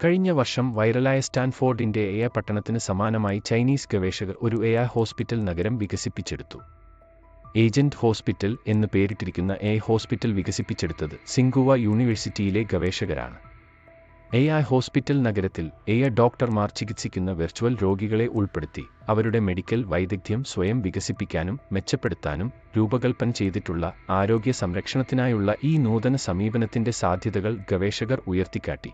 കഴിഞ്ഞ വർഷം വൈറലായ സ്റ്റാൻഫോർഡിന്റെ എ പട്ടണത്തിന് സമാനമായി ചൈനീസ് ഗവേഷകർ ഒരു എ ഹോസ്പിറ്റൽ നഗരം വികസിപ്പിച്ചെടുത്തു. ഏജന്റ് ഹോസ്പിറ്റൽ എന്ന് പേരിട്ടിരിക്കുന്ന എ ഹോസ്പിറ്റൽ വികസിപ്പിച്ചെടുത്തത് സിംഗുവ യൂണിവേഴ്സിറ്റിയിലെ ഗവേഷകരാണ്. ഹോസ്പിറ്റൽ നഗരത്തിൽ ഡോക്ടർമാർ ചികിത്സിക്കുന്ന വെർച്വൽ രോഗികളെ ഉൾപ്പെടുത്തി അവരുടെ മെഡിക്കൽ വൈദഗ്ധ്യം സ്വയം വികസിപ്പിക്കാനും മെച്ചപ്പെടുത്താനും രൂപകൽപ്പന ചെയ്തിട്ടുള്ള ആരോഗ്യ സംരക്ഷണത്തിനായുള്ള ഈ നൂതന സമീപനത്തിന്റെ സാധ്യതകൾ ഗവേഷകർ ഉയർത്തിക്കാട്ടി.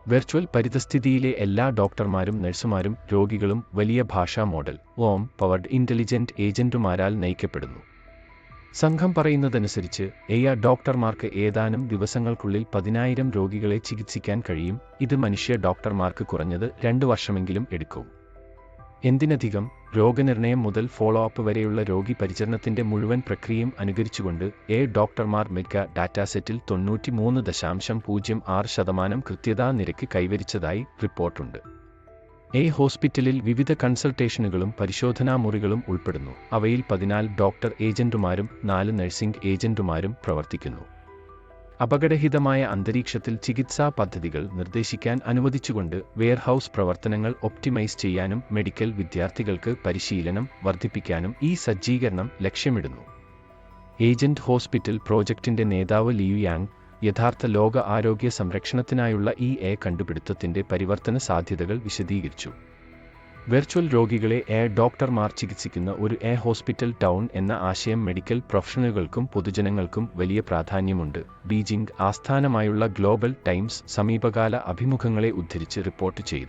വെർച്വൽ പരിതസ്ഥിതിയിലെ എല്ലാ ഡോക്ടർമാരും നഴ്സുമാരും രോഗികളും വലിയ ഭാഷാ മോഡൽ പവർഡ് ഇന്റലിജന്റ് ഏജന്റുമാരാൽ നയിക്കപ്പെടുന്നു. സംഘം പറയുന്നതനുസരിച്ച് ഡോക്ടർമാർക്ക് ഏതാനും ദിവസങ്ങൾക്കുള്ളിൽ 10,000 രോഗികളെ ചികിത്സിക്കാൻ കഴിയും. ഇത് മനുഷ്യ ഡോക്ടർമാർക്ക് കുറഞ്ഞത് 2 വർഷമെങ്കിലും എടുക്കും. എന്തിനധികം, രോഗനിർണയം മുതൽ ഫോളോ അപ്പ് വരെയുള്ള രോഗി പരിചരണത്തിന്റെ മുഴുവൻ പ്രക്രിയയും അനുകരിച്ചുകൊണ്ട് ഡോക്ടർമാർ മെഗാ ഡാറ്റാസെറ്റിൽ 93.06% കൃത്യതാ നിരക്ക് കൈവരിച്ചതായി റിപ്പോർട്ടുണ്ട്. ഹോസ്പിറ്റലിൽ വിവിധ കൺസൾട്ടേഷനുകളും പരിശോധനാ മുറികളും ഉൾപ്പെടുന്നു. അവയിൽ 14 ഡോക്ടർ ഏജന്റുമാരും 4 നഴ്സിംഗ് ഏജന്റുമാരും പ്രവർത്തിക്കുന്നു. അപകടരഹിതമായ അന്തരീക്ഷത്തിൽ ചികിത്സാ പദ്ധതികൾ നിർദ്ദേശിക്കാൻ അനുവദിച്ചുകൊണ്ട് വെയർഹൌസ് പ്രവർത്തനങ്ങൾ ഒപ്റ്റിമൈസ് ചെയ്യാനും മെഡിക്കൽ വിദ്യാർത്ഥികൾക്ക് പരിശീലനം വർദ്ധിപ്പിക്കാനും ഈ സജ്ജീകരണം ലക്ഷ്യമിടുന്നു. ഏജന്റ് ഹോസ്പിറ്റൽ പ്രോജക്റ്റിന്റെ നേതാവ് ലിയു യാങ് യഥാർത്ഥ ലോക ആരോഗ്യ സംരക്ഷണത്തിനായുള്ള ഈ കണ്ടുപിടുത്തത്തിന്റെ പരിവർത്തന സാധ്യതകൾ വിശദീകരിച്ചു. വെർച്വൽ രോഗികളെ ഡോക്ടർമാർ ചികിത്സിക്കുന്ന ഒരു ഹോസ്പിറ്റൽ ടൗൺ എന്ന ആശയം മെഡിക്കൽ പ്രൊഫഷണലുകൾക്കും പൊതുജനങ്ങൾക്കും വലിയ പ്രാധാന്യമുണ്ട്. ബീജിംഗ് ആസ്ഥാനമായുള്ള ഗ്ലോബൽ ടൈംസ് സമീപകാല അഭിമുഖങ്ങളെ ഉദ്ധരിച്ച് റിപ്പോർട്ട് ചെയ്തു.